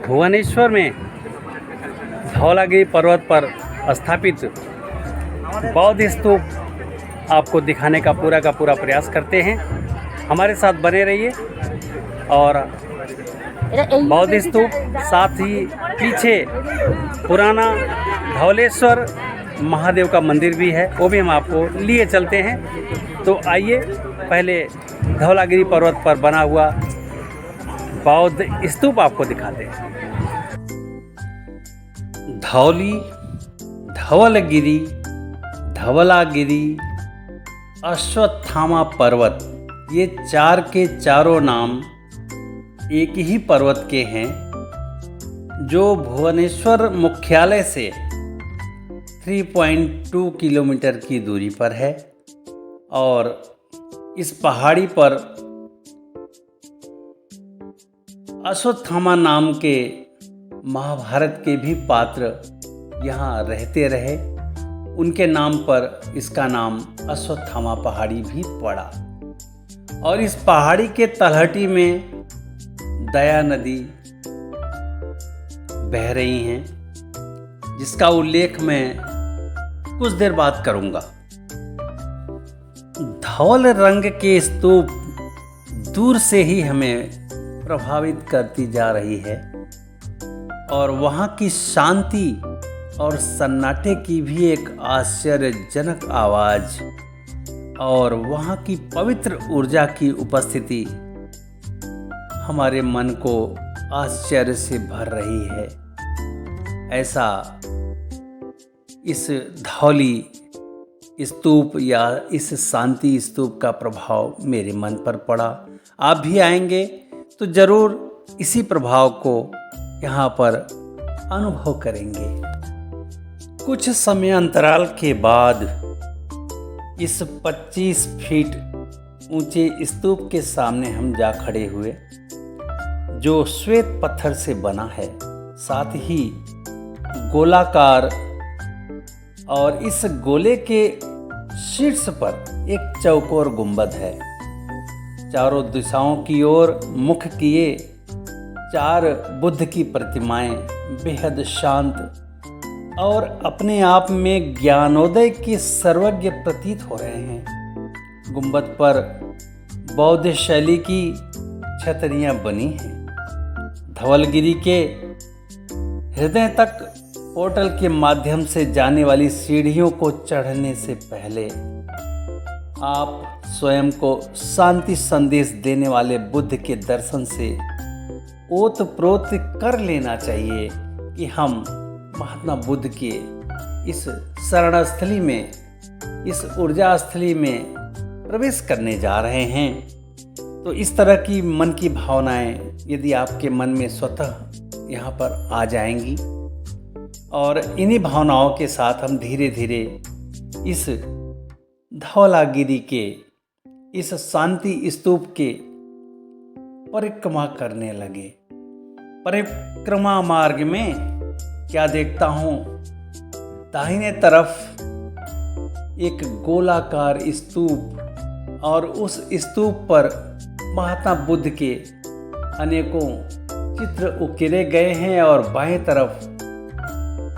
भुवनेश्वर में धौलागिरी पर्वत पर स्थापित बौद्ध स्तूप आपको दिखाने का पूरा प्रयास करते हैं। हमारे साथ बने रहिए। और बौद्ध स्तूप, साथ ही पीछे पुराना धौलेश्वर महादेव का मंदिर भी है, वो भी हम आपको लिए चलते हैं। तो आइए पहले धौलागिरी पर्वत पर बना हुआ बौद्ध स्तूप आपको दिखाते हैं। धौली, धवलगिरी, धवलागिरी, अश्वत्थामा पर्वत, ये चार के चारों नाम एक ही पर्वत के हैं, जो भुवनेश्वर मुख्यालय से 3.2 किलोमीटर की दूरी पर है। और इस पहाड़ी पर अश्वत्थामा नाम के महाभारत के भी पात्र यहाँ रहते रहे, उनके नाम पर इसका नाम अश्वत्थामा पहाड़ी भी पड़ा। और इस पहाड़ी के तलहटी में दया नदी बह रही हैं, जिसका उल्लेख मैं कुछ देर बाद करूंगा। धवल रंग के स्तूप दूर से ही हमें प्रभावित करती जा रही है, और वहाँ की शांति और सन्नाटे की भी एक आश्चर्यजनक आवाज़ और वहाँ की पवित्र ऊर्जा की उपस्थिति हमारे मन को आश्चर्य से भर रही है। ऐसा इस धौली स्तूप या इस शांति स्तूप का प्रभाव मेरे मन पर पड़ा। आप भी आएंगे तो ज़रूर इसी प्रभाव को यहाँ पर अनुभव करेंगे। कुछ समय अंतराल के बाद इस 25 फीट ऊंचे स्तूप के सामने हम जा खड़े हुए, जो श्वेत पत्थर से बना है, साथ ही गोलाकार, और इस गोले के शीर्ष पर एक चौकोर गुंबद है। चारों दिशाओं की ओर मुख किए 4 बुद्ध की प्रतिमाएं बेहद शांत और अपने आप में ज्ञानोदय के सर्वज्ञ प्रतीत हो रहे हैं। गुंबद पर बौद्ध शैली की छतरियां बनी हैं। धवलगिरी के हृदय तक पोर्टल के माध्यम से जाने वाली सीढ़ियों को चढ़ने से पहले आप स्वयं को शांति संदेश देने वाले बुद्ध के दर्शन से ओतप्रोत कर लेना चाहिए कि हम महात्मा बुद्ध के इस शरणस्थली में, इस ऊर्जा स्थली में प्रवेश करने जा रहे हैं। तो इस तरह की मन की भावनाएं यदि आपके मन में स्वतः यहाँ पर आ जाएंगी, और इन्हीं भावनाओं के साथ हम धीरे धीरे इस धौलागिरी के इस शांति स्तूप के परिक्रमा करने लगे। परिक्रमा मार्ग में क्या देखता हूँ, दाहिने तरफ एक गोलाकार स्तूप, और उस स्तूप पर महात्मा बुद्ध के अनेकों चित्र उकेरे गए हैं, और बाएं तरफ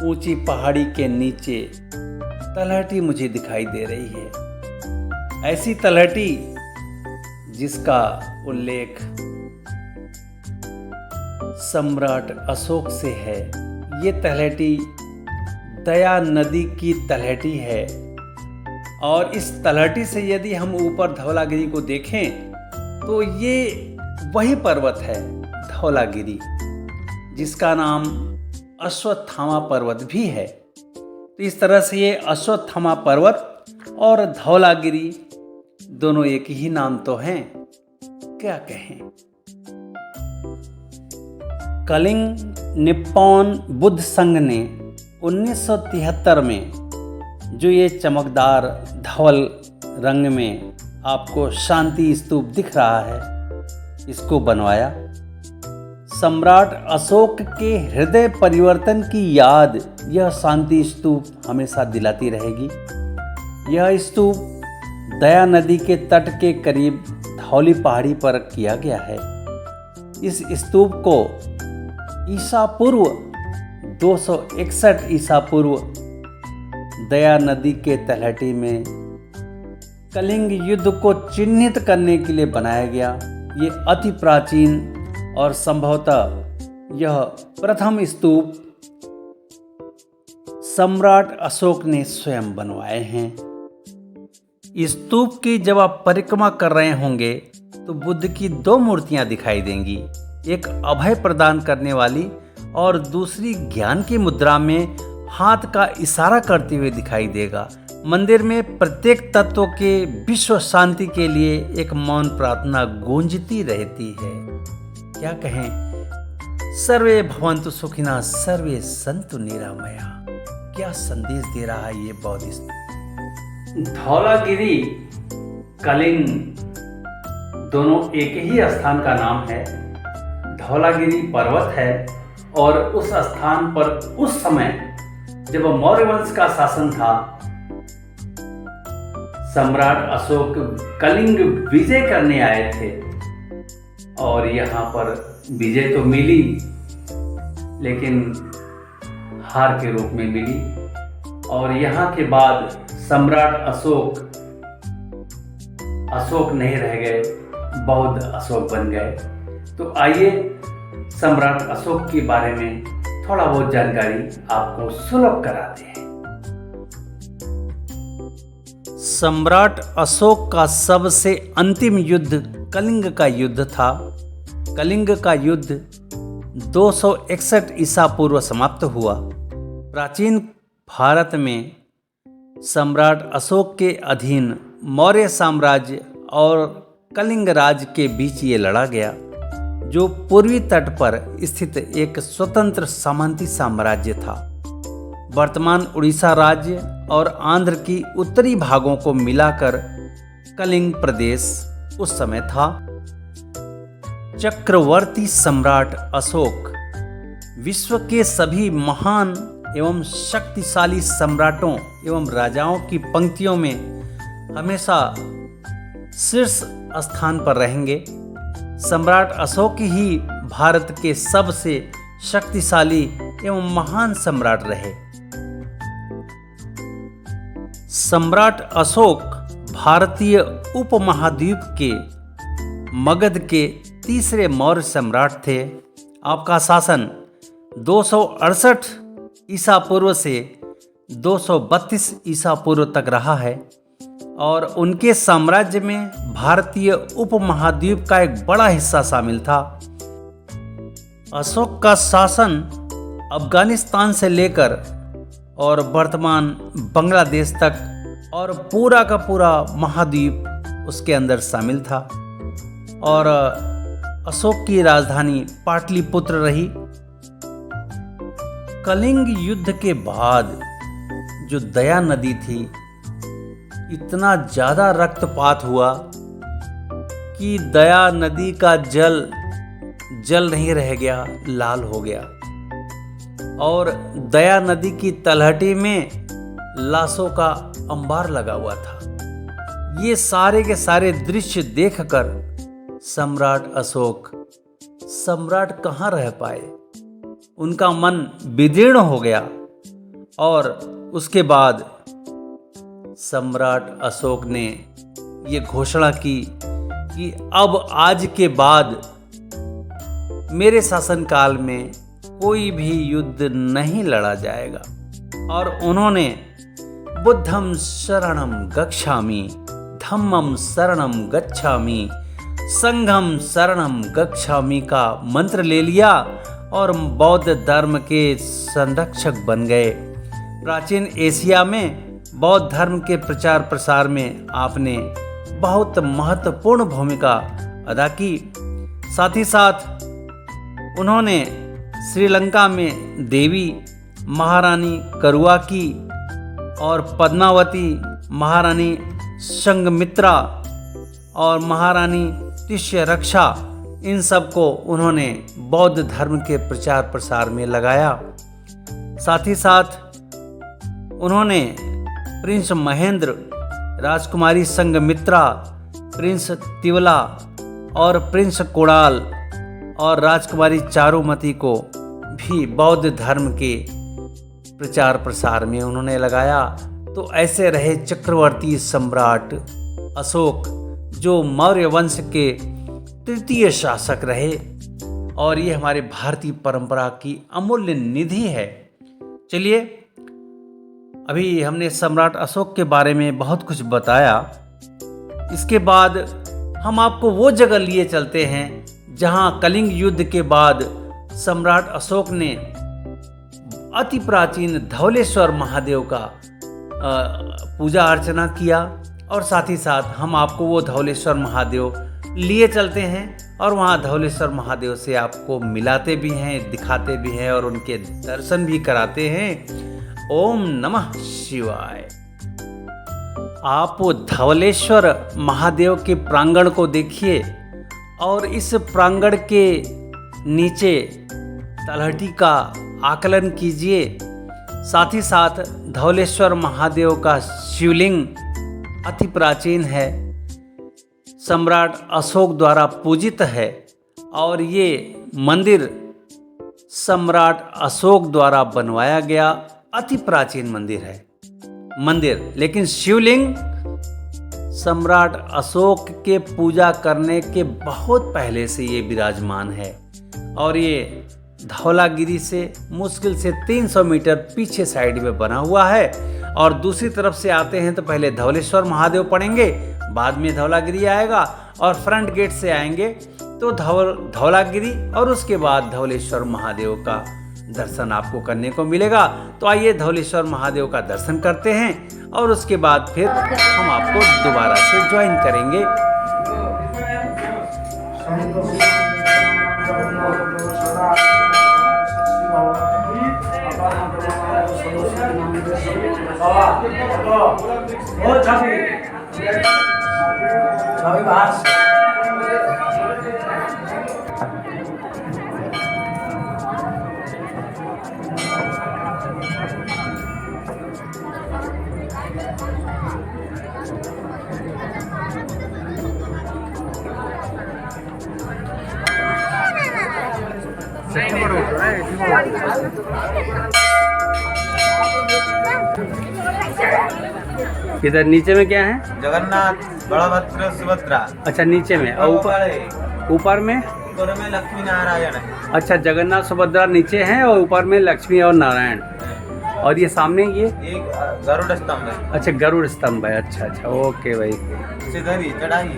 ऊंची पहाड़ी के नीचे तलहटी मुझे दिखाई दे रही है। ऐसी तलहटी जिसका उल्लेख सम्राट अशोक से है। ये तलहटी दया नदी की तलहटी है, और इस तलहटी से यदि हम ऊपर धवलागिरी को देखें तो ये वही पर्वत है धौलागिरी, जिसका नाम अश्वत्थामा पर्वत भी है। तो इस तरह से ये अश्वत्थामा पर्वत और धौलागिरी दोनों एक ही नाम तो हैं, क्या कहें। कलिंग निप्पॉन बुद्ध संघ ने 1973 में जो ये चमकदार धवल रंग में आपको शांति स्तूप दिख रहा है, इसको बनवाया। सम्राट अशोक के हृदय परिवर्तन की याद यह शांति स्तूप हमेशा दिलाती रहेगी। यह स्तूप दया नदी के तट के करीब धौली पहाड़ी पर किया गया है। इस स्तूप को ईसा पूर्व 261 ईसा पूर्व दया नदी के तलहटी में कलिंग युद्ध को चिन्हित करने के लिए बनाया गया। ये अति प्राचीन और संभवतः यह प्रथम स्तूप सम्राट अशोक ने स्वयं बनवाए हैं। स्तूप की जब आप परिक्रमा कर रहे होंगे तो बुद्ध की दो मूर्तियां दिखाई देंगी, एक अभय प्रदान करने वाली और दूसरी ज्ञान की मुद्रा में हाथ का इशारा करते हुए दिखाई देगा। मंदिर में प्रत्येक तत्व के विश्व शांति के लिए एक मौन प्रार्थना गूंजती रहती है। क्या कहें, सर्वे भवन्तु सुखिनः सर्वे सन्तु निरामया। क्या संदेश दे रहा है ये बौद्धिस्ट। धौलागिरी कलिंग दोनों एक ही स्थान का नाम है। धौलागिरी पर्वत है और उस स्थान पर उस समय जब मौर्य वंश का शासन था, सम्राट अशोक कलिंग विजय करने आए थे और यहाँ पर विजय तो मिली लेकिन हार के रूप में मिली। और यहाँ के बाद सम्राट अशोक नहीं रह गए, बौद्ध अशोक बन गए। तो आइए सम्राट अशोक के बारे में थोड़ा बहुत जानकारी आपको सुलभ कराते हैं। सम्राट अशोक का सबसे अंतिम युद्ध कलिंग का युद्ध था। कलिंग का युद्ध 261 ईसा पूर्व समाप्त हुआ। प्राचीन भारत में सम्राट अशोक के अधीन मौर्य साम्राज्य और कलिंग राज्य के बीच ये लड़ा गया, जो पूर्वी तट पर स्थित एक स्वतंत्र सामंती साम्राज्य था। वर्तमान उड़ीसा राज्य और आंध्र की उत्तरी भागों को मिलाकर कलिंग प्रदेश उस समय था। चक्रवर्ती सम्राट अशोक विश्व के सभी महान एवं शक्तिशाली सम्राटों एवं राजाओं की पंक्तियों में हमेशा शीर्ष स्थान पर रहेंगे। सम्राट अशोक ही भारत के सबसे शक्तिशाली एवं महान सम्राट रहे। सम्राट अशोक भारतीय उपमहाद्वीप के मगध के तीसरे मौर्य सम्राट थे। आपका शासन 268 ईसा पूर्व से 232 ईसा पूर्व तक रहा है और उनके साम्राज्य में भारतीय उपमहाद्वीप का एक बड़ा हिस्सा शामिल था। अशोक का शासन अफगानिस्तान से लेकर और वर्तमान बांग्लादेश तक और पूरा का पूरा महाद्वीप उसके अंदर शामिल था। और अशोक की राजधानी पाटलिपुत्र रही। कलिंग युद्ध के बाद जो दया नदी थी, इतना ज़्यादा रक्तपात हुआ कि दया नदी का जल नहीं रह गया, लाल हो गया। और दया नदी की तलहटी में लाशों का अंबार लगा हुआ था। ये सारे के सारे दृश्य देखकर सम्राट अशोक सम्राट कहाँ रह पाए, उनका मन विदीर्ण हो गया। और उसके बाद सम्राट अशोक ने ये घोषणा की कि अब आज के बाद मेरे शासनकाल में कोई भी युद्ध नहीं लड़ा जाएगा। और उन्होंने बुद्धं शरणं गच्छामि, धम्मं शरणं गच्छामि, संघं शरणं गच्छामि का मंत्र ले लिया और बौद्ध धर्म के संरक्षक बन गए। प्राचीन एशिया में बौद्ध धर्म के प्रचार प्रसार में आपने बहुत महत्वपूर्ण भूमिका अदा की। साथ ही साथ उन्होंने श्रीलंका में देवी महारानी करुआ की और पद्मावती, महारानी संघमित्रा और महारानी तिष्य रक्षा, इन सब को उन्होंने बौद्ध धर्म के प्रचार प्रसार में लगाया। साथ ही साथ उन्होंने प्रिंस महेंद्र, राजकुमारी संघमित्रा, प्रिंस तिवला और प्रिंस कुणाल और राजकुमारी चारुमती को भी बौद्ध धर्म के प्रचार प्रसार में उन्होंने लगाया। तो ऐसे रहे चक्रवर्ती सम्राट अशोक, जो मौर्य वंश के तृतीय शासक रहे, और ये हमारे भारतीय परंपरा की अमूल्य निधि है। चलिए, अभी हमने सम्राट अशोक के बारे में बहुत कुछ बताया। इसके बाद हम आपको वो जगह लिए चलते हैं जहां कलिंग युद्ध के बाद सम्राट अशोक ने अति प्राचीन धवलेश्वर महादेव का पूजा अर्चना किया, और साथ ही साथ हम आपको वो धवलेश्वर महादेव लिए चलते हैं और वहाँ धवलेश्वर महादेव से आपको मिलाते भी हैं, दिखाते भी हैं और उनके दर्शन भी कराते हैं। ओम नमः शिवाय। आप धवलेश्वर महादेव के प्रांगण को देखिए और इस प्रांगण के नीचे तलहटी का आकलन कीजिए। साथ ही साथ धवलेश्वर महादेव का शिवलिंग अति प्राचीन है, सम्राट अशोक द्वारा पूजित है, और ये मंदिर सम्राट अशोक द्वारा बनवाया गया अति प्राचीन मंदिर है। लेकिन शिवलिंग सम्राट अशोक के पूजा करने के बहुत पहले से ये विराजमान है, और ये धौलागिरी से मुश्किल से 300 मीटर पीछे साइड में बना हुआ है। और दूसरी तरफ से आते हैं तो पहले धवलेश्वर महादेव पड़ेंगे, बाद में धौलागिरी आएगा, और फ्रंट गेट से आएंगे तो धौलागिरी, और उसके बाद धवलेश्वर महादेव का दर्शन आपको करने को मिलेगा। तो आइए धवलेश्वर महादेव का दर्शन करते हैं और उसके बाद फिर हम आपको दोबारा से ज्वाइन करेंगे। इधर नीचे में क्या है? जगन्नाथ, बलभद्र, सुभद्रा। अच्छा, नीचे में, और ऊपर में लक्ष्मी नारायण है। अच्छा, जगन्नाथ सुभद्रा नीचे हैं और ऊपर में लक्ष्मी और नारायण, और ये सामने ये गरुड़ स्तंभ है। अच्छा, गरुड़ स्तंभ है। अच्छा अच्छा, ओके भाई। सीधरी चढ़ाई।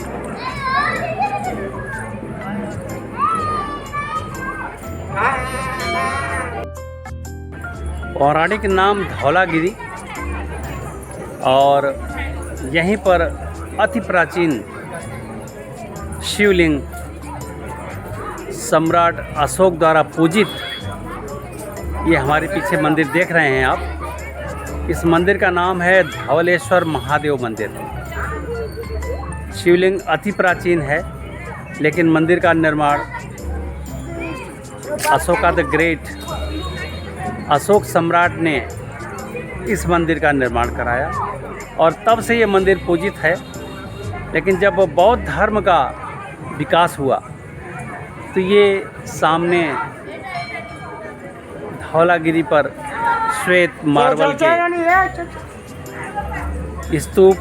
पौराणिक नाम धौलागिरी, और यहीं पर अति प्राचीन शिवलिंग सम्राट अशोक द्वारा पूजित, ये हमारे पीछे मंदिर देख रहे हैं आप, इस मंदिर का नाम है धवलेश्वर महादेव मंदिर। शिवलिंग अति प्राचीन है, लेकिन मंदिर का निर्माण अशोका द ग्रेट, अशोक सम्राट ने इस मंदिर का निर्माण कराया, और तब से ये मंदिर पूजित है। लेकिन जब बौद्ध धर्म का विकास हुआ तो ये सामने धौलागिरी पर श्वेत मार्बल के स्तूप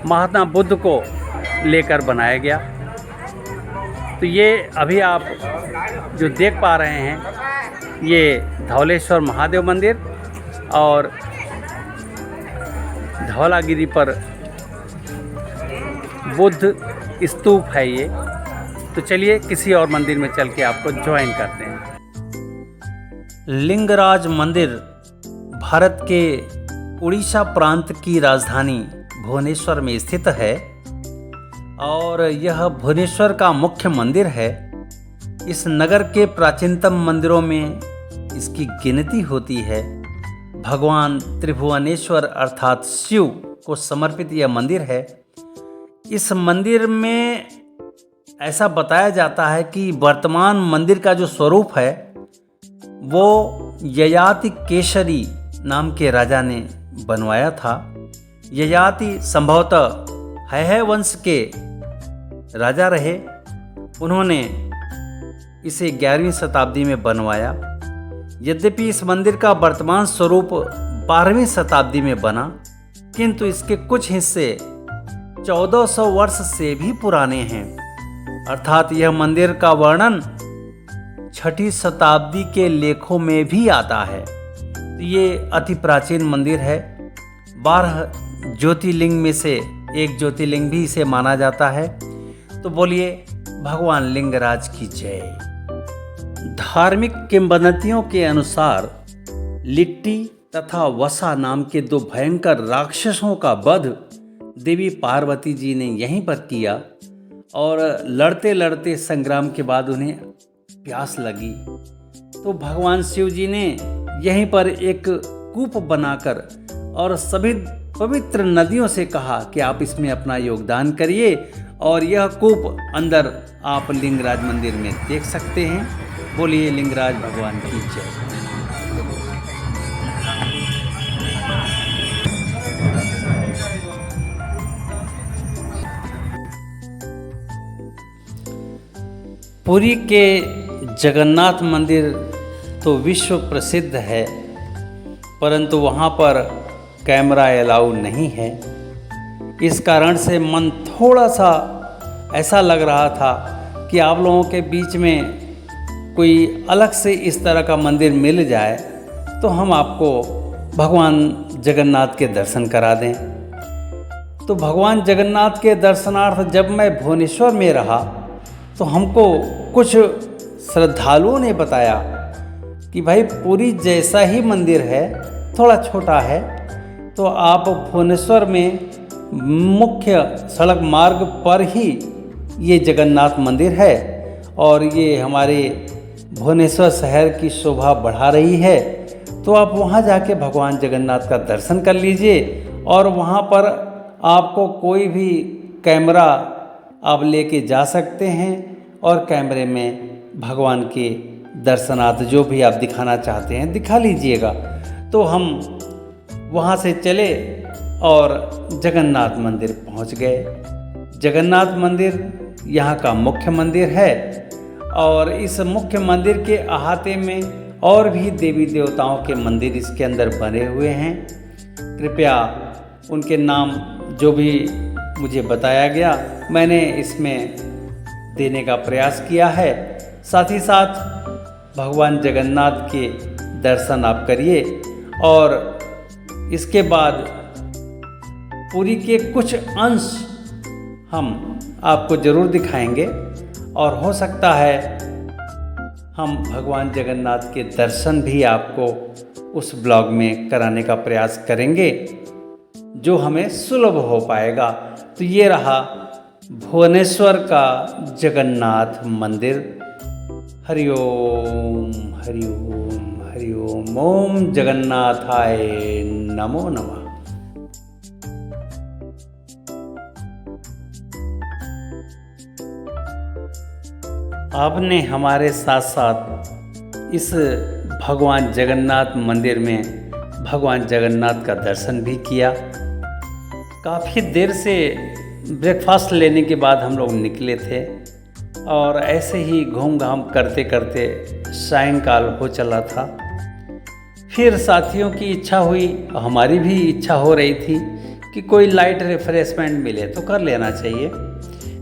महात्मा बुद्ध को लेकर बनाया गया। तो ये अभी आप जो देख पा रहे हैं, ये धवलेश्वर महादेव मंदिर और धौलागिरी पर बुद्ध स्तूप है ये। तो चलिए किसी और मंदिर में चल के आपको ज्वाइन करते हैं। लिंगराज मंदिर भारत के उड़ीसा प्रांत की राजधानी भुवनेश्वर में स्थित है, और यह भुवनेश्वर का मुख्य मंदिर है। इस नगर के प्राचीनतम मंदिरों में इसकी गिनती होती है। भगवान त्रिभुवनेश्वर अर्थात शिव को समर्पित यह मंदिर है। इस मंदिर में ऐसा बताया जाता है कि वर्तमान मंदिर का जो स्वरूप है वो ययाति केशरी नाम के राजा ने बनवाया था। ययाति संभवतः है वंश के राजा रहे। उन्होंने इसे 11वीं शताब्दी में बनवाया। यद्यपि इस मंदिर का वर्तमान स्वरूप 12वीं शताब्दी में बना, किंतु इसके कुछ हिस्से 1400 वर्ष से भी पुराने हैं। अर्थात यह मंदिर का वर्णन 6ठी शताब्दी के लेखों में भी आता है। ये अति प्राचीन मंदिर है। 12 ज्योतिर्लिंग में से एक ज्योतिर्लिंग भी इसे माना जाता है। तो बोलिए भगवान लिंगराज की जय। धार्मिक किंवदंतियों के अनुसार लिट्टी तथा वसा नाम के 2 भयंकर राक्षसों का वध देवी पार्वती जी ने यहीं पर किया और लड़ते लड़ते संग्राम के बाद उन्हें प्यास लगी तो भगवान शिव जी ने यहीं पर एक कूप बनाकर और सभी पवित्र नदियों से कहा कि आप इसमें अपना योगदान करिए और यह कूप अंदर आप लिंगराज मंदिर में देख सकते हैं। बोलिए लिंगराज भगवान की जय। पुरी के जगन्नाथ मंदिर तो विश्व प्रसिद्ध है, परंतु वहाँ पर कैमरा अलाउ नहीं है। इस कारण से मन थोड़ा सा ऐसा लग रहा था कि आप लोगों के बीच में कोई अलग से इस तरह का मंदिर मिल जाए तो हम आपको भगवान जगन्नाथ के दर्शन करा दें। तो भगवान जगन्नाथ के दर्शनार्थ जब मैं भुवनेश्वर में रहा तो हमको कुछ श्रद्धालुओं ने बताया कि भाई पुरी जैसा ही मंदिर है, थोड़ा छोटा है, तो आप भुवनेश्वर में मुख्य सड़क मार्ग पर ही ये जगन्नाथ मंदिर है और ये हमारे भुवनेश्वर शहर की शोभा बढ़ा रही है। तो आप वहाँ जाके भगवान जगन्नाथ का दर्शन कर लीजिए और वहाँ पर आपको कोई भी कैमरा आप लेके जा सकते हैं और कैमरे में भगवान के दर्शनार्थ जो भी आप दिखाना चाहते हैं दिखा लीजिएगा। तो हम वहाँ से चले और जगन्नाथ मंदिर पहुँच गए। जगन्नाथ मंदिर यहाँ का मुख्य मंदिर है और इस मुख्य मंदिर के अहाते में और भी देवी देवताओं के मंदिर इसके अंदर बने हुए हैं। कृपया उनके नाम जो भी मुझे बताया गया मैंने इसमें देने का प्रयास किया है। साथ ही साथ भगवान जगन्नाथ के दर्शन आप करिए और इसके बाद पुरी के कुछ अंश हम आपको ज़रूर दिखाएंगे और हो सकता है हम भगवान जगन्नाथ के दर्शन भी आपको उस ब्लॉग में कराने का प्रयास करेंगे जो हमें सुलभ हो पाएगा। तो ये रहा भुवनेश्वर का जगन्नाथ मंदिर। हरि ओम हरि ओम हरि ओम। ओम जगन्नाथाय नमो नमः। आपने हमारे साथ साथ इस भगवान जगन्नाथ मंदिर में भगवान जगन्नाथ का दर्शन भी किया। काफ़ी देर से ब्रेकफास्ट लेने के बाद हम लोग निकले थे और ऐसे ही घूम घाम करते करते सायंकाल हो चला था। फिर साथियों की इच्छा हुई, हमारी भी इच्छा हो रही थी कि कोई लाइट रिफ्रेशमेंट मिले तो कर लेना चाहिए।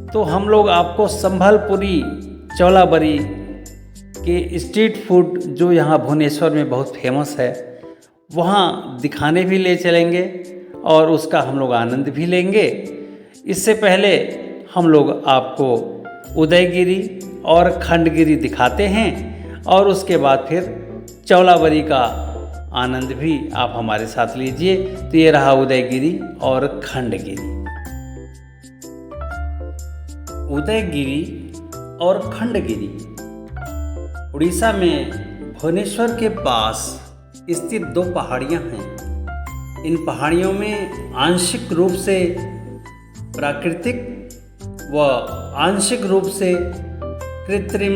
तो हम लोग आपको संभलपुरी चौलाबरी के स्ट्रीट फूड जो यहाँ भुवनेश्वर में बहुत फेमस है वहाँ दिखाने भी ले चलेंगे और उसका हम लोग आनंद भी लेंगे। इससे पहले हम लोग आपको उदयगिरी और खंडगिरी दिखाते हैं और उसके बाद फिर चौलाबरी का आनंद भी आप हमारे साथ लीजिए। तो ये रहा उदयगिरी और खंडगिरी। उदयगिरी और खंडगिरी उड़ीसा में भुवनेश्वर के पास स्थित 2 पहाड़ियाँ हैं। इन पहाड़ियों में आंशिक रूप से प्राकृतिक व आंशिक रूप से कृत्रिम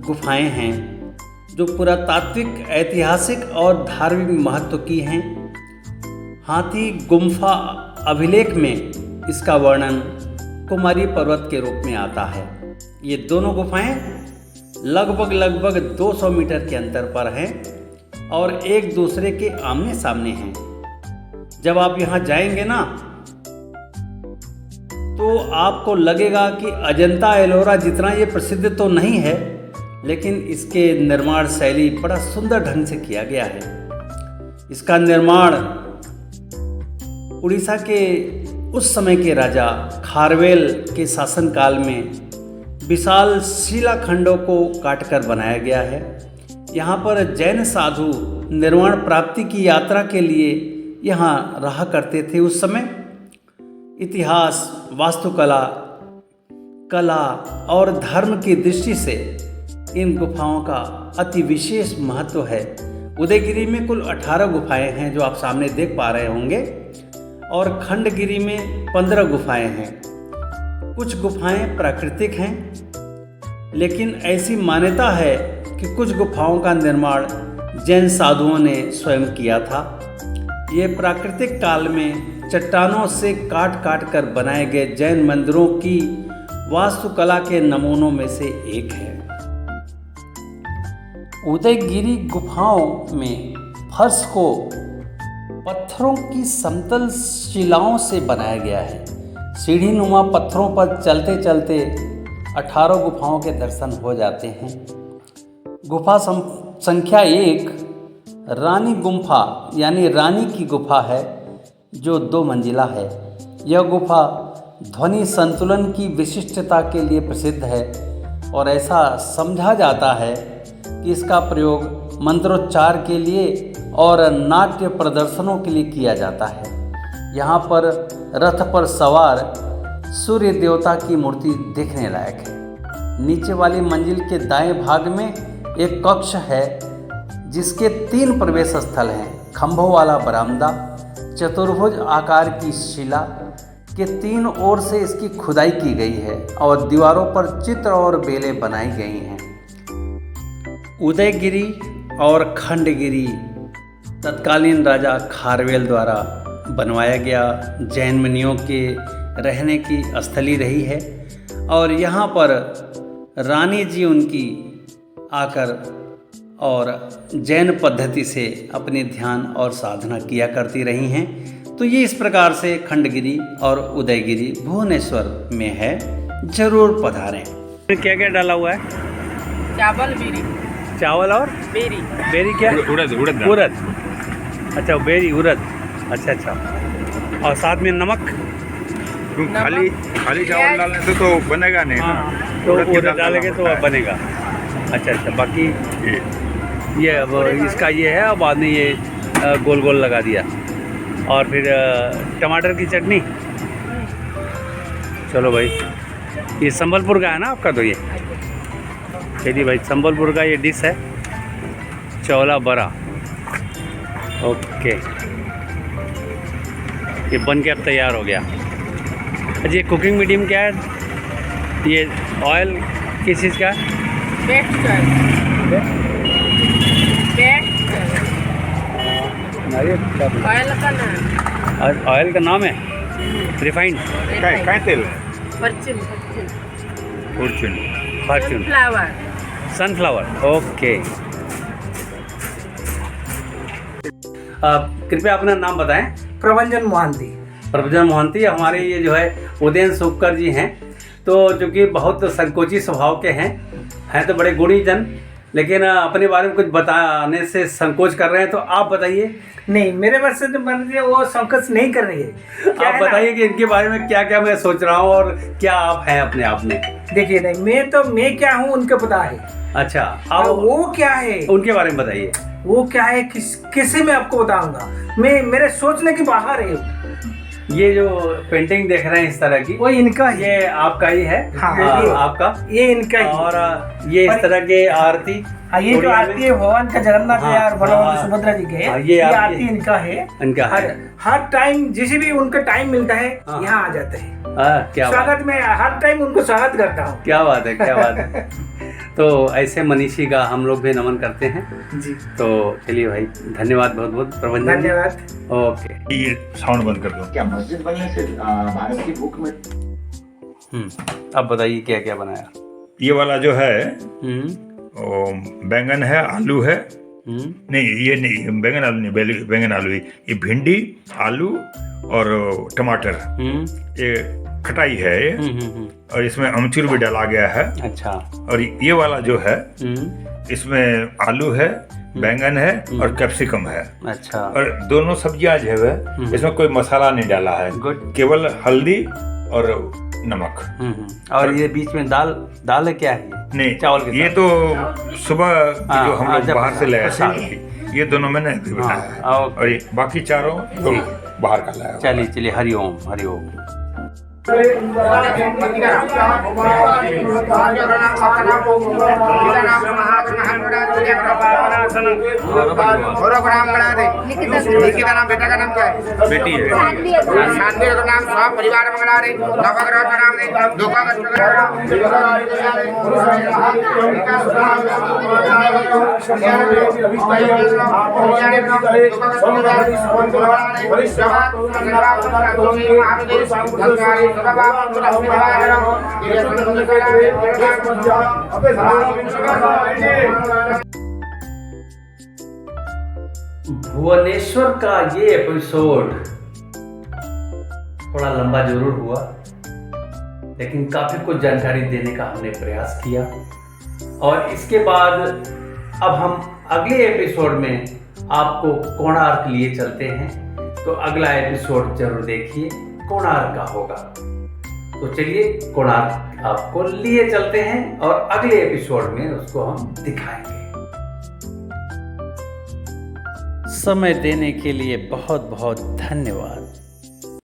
गुफाएं हैं जो पुरातात्विक, ऐतिहासिक और धार्मिक महत्व की हैं। हाथी गुम्फा अभिलेख में इसका वर्णन कुमारी पर्वत के रूप में आता है। ये दोनों गुफाएं लगभग 200 मीटर के अंतर पर हैं और एक दूसरे के आमने सामने हैं। जब आप यहाँ जाएंगे ना तो आपको लगेगा कि अजंता एलोरा जितना ये प्रसिद्ध तो नहीं है, लेकिन इसके निर्माण शैली बड़ा सुंदर ढंग से किया गया है। इसका निर्माण उड़ीसा के उस समय के राजा खारवेल के शासनकाल में विशाल शिलाखंडों को काटकर बनाया गया है। यहाँ पर जैन साधु निर्वाण प्राप्ति की यात्रा के लिए यहाँ रहा करते थे उस समय। इतिहास, वास्तुकला, कला और धर्म की दृष्टि से इन गुफाओं का अति विशेष महत्व है। उदयगिरी में कुल 18 गुफाएं हैं जो आप सामने देख पा रहे होंगे, और खंडगिरी में 15 गुफाएं हैं। कुछ गुफाएं प्राकृतिक हैं, लेकिन ऐसी मान्यता है कि कुछ गुफाओं का निर्माण जैन साधुओं ने स्वयं किया था। ये प्राकृतिक काल में चट्टानों से काट कर बनाए गए जैन मंदिरों की वास्तुकला के नमूनों में से एक है। उदयगिरी गुफाओं में फर्श को पत्थरों की समतल शिलाओं से बनाया गया है। सीढ़ी नुमा पत्थरों पर चलते चलते 18 गुफाओं के दर्शन हो जाते हैं। गुफा संख्या 1 रानी गुम्फा यानी रानी की गुफा है, जो 2 मंजिला है। यह गुफा ध्वनि संतुलन की विशिष्टता के लिए प्रसिद्ध है और ऐसा समझा जाता है कि इसका प्रयोग मंत्रोच्चार के लिए और नाट्य प्रदर्शनों के लिए किया जाता है। यहाँ पर रथ पर सवार सूर्य देवता की मूर्ति देखने लायक है। नीचे वाली मंजिल के दाएं भाग में एक कक्ष है जिसके 3 प्रवेश स्थल हैं। खंभों वाला बरामदा, चतुर्भुज आकार की शिला के 3 ओर से इसकी खुदाई की गई है और दीवारों पर चित्र और बेलें बनाई गई हैं। उदयगिरी और खंडगिरी तत्कालीन राजा खारवेल द्वारा बनवाया गया जैन मुनियों के रहने की स्थली रही है, और यहाँ पर रानी जी उनकी आकर और जैन पद्धति से अपने ध्यान और साधना किया करती रही हैं। तो ये इस प्रकार से खंडगिरी और उदयगिरी भुवनेश्वर में है। जरूर पधारें। क्या क्या डाला हुआ है? चावल बेरी, चावल और बेरी, बेरी क्या? उड़द। अच्छा, बेरी उड़द। अच्छा। और साथ में नमक। खाली चावल डालने से तो बनेगा नहीं ना। हाँ, तो उड़द डालेंगे तो अब बनेगा। अच्छा। बाकी ये अब इसका ये है, अब बाद में ये गोल गोल लगा दिया, और फिर टमाटर की चटनी। चलो भाई, ये संबलपुर का है ना आपका? तो ये चलिए भाई, संबलपुर का ये डिश है चौला बड़ा। ओके, ये बन के अब तैयार हो गया। अच्छा, ये कुकिंग मीडियम क्या है? ये ऑयल किस चीज़ का है? ऑयल का नाम, ऑयल का नाम है रिफाइंड तेल, फॉर्च्यून, सनफ्लावर। ओके। कृपया अपना नाम बताएं। प्रभंजन मोहंती। प्रभंजन मोहंती हमारे ये जो है उदयन सुपकर जी हैं। तो चूँकि बहुत संकोची स्वभाव के हैं तो बड़े गुणी जन, लेकिन अपने बारे में कुछ बताने से संकोच कर रहे हैं, तो आप बताइए। नहीं, मेरे बारे से तो वो संकोच नहीं कर रही है। आप बताइए कि इनके बारे में क्या क्या मैं सोच रहा हूँ और क्या आप हैं अपने आप में। देखिए, नहीं मैं क्या हूँ उनको पता है। अच्छा, अब वो क्या है उनके बारे में बताइए। वो क्या है, कैसे मैं आपको बताऊंगा। मैं मेरे सोचने के बाहर है। ये जो पेंटिंग देख रहे हैं इस तरह की, वो इनका ही, ये आपका ही है? हाँ, आपका ये इनका ही। और ये इस तरह के आरती, ये जो आरती है भगवान का जगन्नाथ है और बलभद्र सुभद्रा जी के, ये आरती इनका है। हर टाइम जिसे भी उनका टाइम मिलता है यहाँ आ जाते हैं। क्या स्वागत में हर टाइम उनको स्वागत करता हूँ। क्या बात है। तो ऐसे मनीषी का हम लोग भी नमन करते हैं जी। तो चलिए भाई, धन्यवाद बहुत बहुत प्रबंधन। धन्यवाद। ओके, ये साउंड बंद कर दो। क्या मस्जिद बनने से भारत की बुक में अब बताइए क्या क्या बनाया? ये वाला जो है बैंगन है, आलू है, नहीं ये नहीं बैंगन आलू नहीं, बैंगन आलू ही, ये भिंडी, आलू और टमाटर, ये खटाई है ये, और इसमें अमचूर भी डाला गया है। अच्छा। और ये वाला जो है इसमें आलू है, बैंगन है और कैप्सिकम है। अच्छा। और दोनों सब्जियां जो है इसमें कोई मसाला नहीं डाला है, केवल हल्दी और नमक। और ये बीच में दाल है क्या है? नहीं, चावल के ये तो सुबह की जो हम लोग बाहर से लाए थे, ये दोनों मैंने बनाया है, और ये बाकी चारों तो बाहर का लाया। चलिए हरिओम हरिओम। निकिता नाम बेटा का नाम क्या है? बेटी है। शांति का नाम सब परिवार मंगला रे, नवग्रह का नाम दे, दुखा भुवनेश्वर का ये एपिसोड थोड़ा लंबा जरूर हुआ, लेकिन काफी कुछ जानकारी देने का हमने प्रयास किया। और इसके बाद अब हम अगले एपिसोड में आपको कोणार्क लिए चलते हैं, तो अगला एपिसोड जरूर देखिए, कोणार्क का होगा। तो चलिए कोणार्क आपको लिए चलते हैं और अगले एपिसोड में उसको हम दिखाएंगे। समय देने के लिए बहुत बहुत धन्यवाद।